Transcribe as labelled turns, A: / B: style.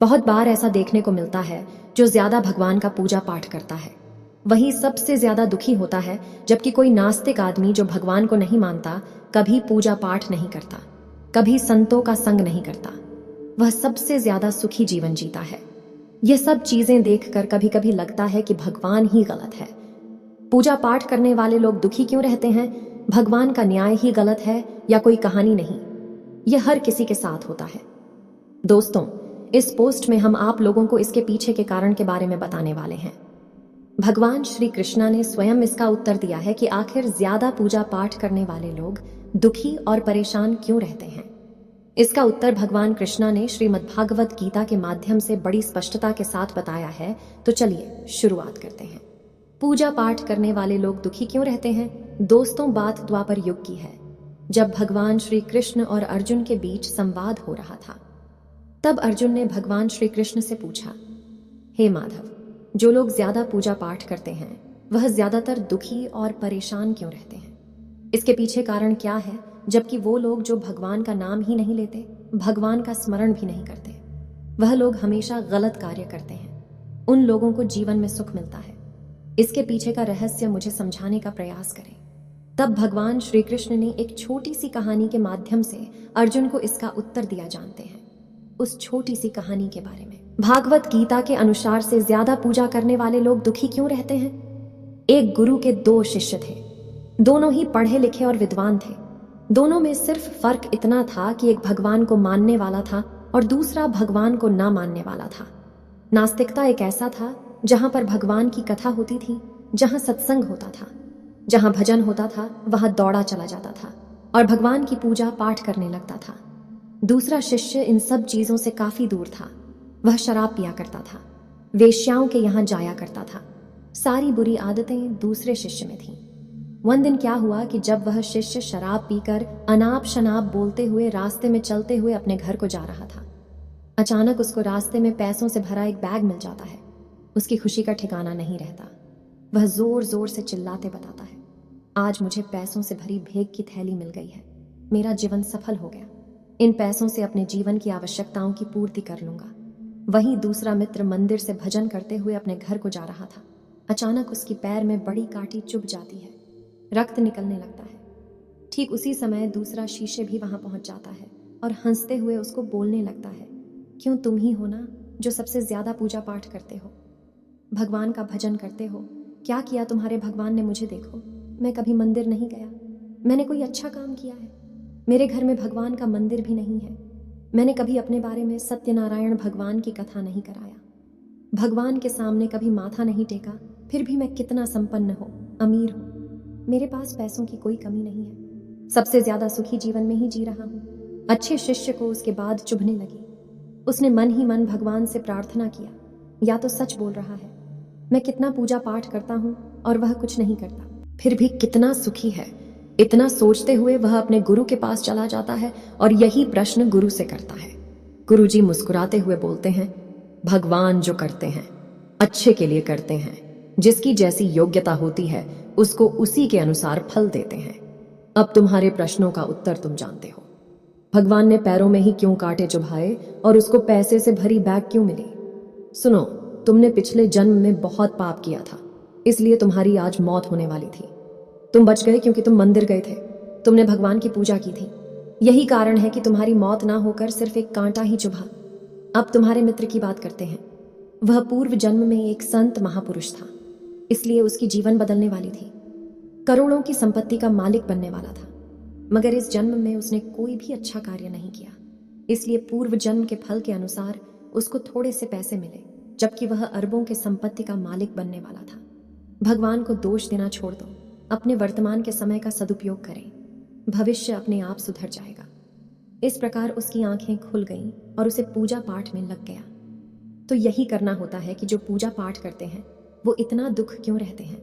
A: बहुत बार ऐसा देखने को मिलता है, जो ज्यादा भगवान का पूजा पाठ करता है वही सबसे ज्यादा दुखी होता है, जबकि कोई नास्तिक आदमी जो भगवान को नहीं मानता, कभी पूजा पाठ नहीं करता, कभी संतों का संग नहीं करता, वह सबसे ज्यादा सुखी जीवन जीता है। यह सब चीजें देखकर कभी कभी लगता है कि भगवान ही गलत है। पूजा पाठ करने वाले लोग दुखी क्यों रहते हैं? भगवान का न्याय ही गलत है या कोई कहानी नहीं? यह हर किसी के साथ होता है। दोस्तों, इस पोस्ट में हम आप लोगों को इसके पीछे के कारण के बारे में बताने वाले हैं। भगवान श्री कृष्णा ने स्वयं इसका उत्तर दिया है कि आखिर ज्यादा पूजा पाठ करने वाले लोग दुखी और परेशान क्यों रहते हैं। इसका उत्तर भगवान कृष्णा ने श्रीमद्भागवत गीता के माध्यम से बड़ी स्पष्टता के साथ बताया है। तो चलिए शुरुआत करते हैं। पूजा पाठ करने वाले लोग दुखी क्यों रहते हैं? दोस्तों, बात द्वापर युग की है, जब भगवान श्री कृष्ण और अर्जुन के बीच संवाद हो रहा था। तब अर्जुन ने भगवान श्री कृष्ण से पूछा, हे माधव, जो लोग ज्यादा पूजा पाठ करते हैं वह ज्यादातर दुखी और परेशान क्यों रहते हैं? इसके पीछे कारण क्या है, जबकि वो लोग जो भगवान का नाम ही नहीं लेते, भगवान का स्मरण भी नहीं करते, वह लोग हमेशा गलत कार्य करते हैं, उन लोगों को जीवन में सुख मिलता है। इसके पीछे का रहस्य मुझे समझाने का प्रयास करें। तब भगवान श्री कृष्ण ने एक छोटी सी कहानी के माध्यम से अर्जुन को इसका उत्तर दिया। जानते हैं उस छोटी सी कहानी के बारे में? भागवत गीता के अनुसार से ज्यादा पूजा करने वाले लोग दुखी क्यों रहते हैं? एक गुरु के दो शिष्य थे, दोनों ही पढ़े लिखे और विद्वान थे। दोनों में सिर्फ फर्क इतना था कि एक भगवान को मानने वाला था और दूसरा भगवान को ना मानने वाला था। नास्तिकता एक ऐसा था जहां पर भगवान की कथा होती थी, जहां सत्संग होता था, जहां भजन होता था, वहां दौड़ा चला जाता था और भगवान की पूजा पाठ करने लगता था। दूसरा शिष्य इन सब चीजों से काफी दूर था। वह शराब पिया करता था, वेश्याओं के यहां जाया करता था। सारी बुरी आदतें दूसरे शिष्य में थीं। one दिन क्या हुआ कि जब वह शिष्य शराब पीकर अनाप शनाप बोलते हुए रास्ते में चलते हुए अपने घर को जा रहा था, अचानक उसको रास्ते में पैसों से भरा एक बैग मिल जाता है। उसकी खुशी का ठिकाना नहीं रहता। वह जोर जोर से चिल्लाते बताता है, आज मुझे पैसों से भरी भेंट की थैली मिल गई है, मेरा जीवन सफल हो गया, इन पैसों से अपने जीवन की आवश्यकताओं की पूर्ति कर लूंगा। वहीं दूसरा मित्र मंदिर से भजन करते हुए अपने घर को जा रहा था। अचानक उसकी पैर में बड़ी कांटी चुभ जाती है, रक्त निकलने लगता है। ठीक उसी समय दूसरा शीशे भी वहां पहुंच जाता है और हंसते हुए उसको बोलने लगता है, क्यों तुम ही हो ना जो सबसे ज्यादा पूजा पाठ करते हो, भगवान का भजन करते हो। क्या किया तुम्हारे भगवान ने? मुझे देखो, मैं कभी मंदिर नहीं गया, मैंने कोई अच्छा काम किया है? मेरे घर में भगवान का मंदिर भी नहीं है। मैंने कभी अपने बारे में सत्यनारायण भगवान की कथा नहीं कराया, भगवान के सामने कभी माथा नहीं टेका। फिर भी मैं कितना संपन्न हो, अमीर हूँ, मेरे पास पैसों की कोई कमी नहीं है, सबसे ज्यादा सुखी जीवन में ही जी रहा हूँ। अच्छे शिष्य को उसके बाद चुभने लगी। उसने मन ही मन भगवान से प्रार्थना किया, या तो सच बोल रहा है, मैं कितना पूजा पाठ करता हूँ और वह कुछ नहीं करता, फिर भी कितना सुखी है। इतना सोचते हुए वह अपने गुरु के पास चला जाता है और यही प्रश्न गुरु से करता है। गुरुजी मुस्कुराते हुए बोलते हैं, भगवान जो करते हैं अच्छे के लिए करते हैं, जिसकी जैसी योग्यता होती है उसको उसी के अनुसार फल देते हैं। अब तुम्हारे प्रश्नों का उत्तर तुम जानते हो। भगवान ने पैरों में ही क्यों कांटे चुभाए और उसको पैसे से भरी बैग क्यों मिली? सुनो, तुमने पिछले जन्म में बहुत पाप किया था, इसलिए तुम्हारी आज मौत होने वाली थी। तुम बच गए क्योंकि तुम मंदिर गए थे, तुमने भगवान की पूजा की थी। यही कारण है कि तुम्हारी मौत ना होकर सिर्फ एक कांटा ही चुभा। अब तुम्हारे मित्र की बात करते हैं। वह पूर्व जन्म में एक संत महापुरुष था, इसलिए उसकी जीवन बदलने वाली थी। करोड़ों की संपत्ति का मालिक बनने वाला था, मगर इस जन्म में उसने कोई भी अच्छा कार्य नहीं किया, इसलिए पूर्व जन्म के फल के अनुसार उसको थोड़े से पैसे मिले, जबकि वह अरबों के संपत्ति का मालिक बनने वाला था। भगवान को दोष देना छोड़ दो, अपने वर्तमान के समय का सदुपयोग करें, भविष्य अपने आप सुधर जाएगा। इस प्रकार उसकी आंखें खुल गईं और उसे पूजा पाठ में लग गया। तो यही करना होता है कि जो पूजा पाठ करते हैं वो इतना दुख क्यों रहते हैं?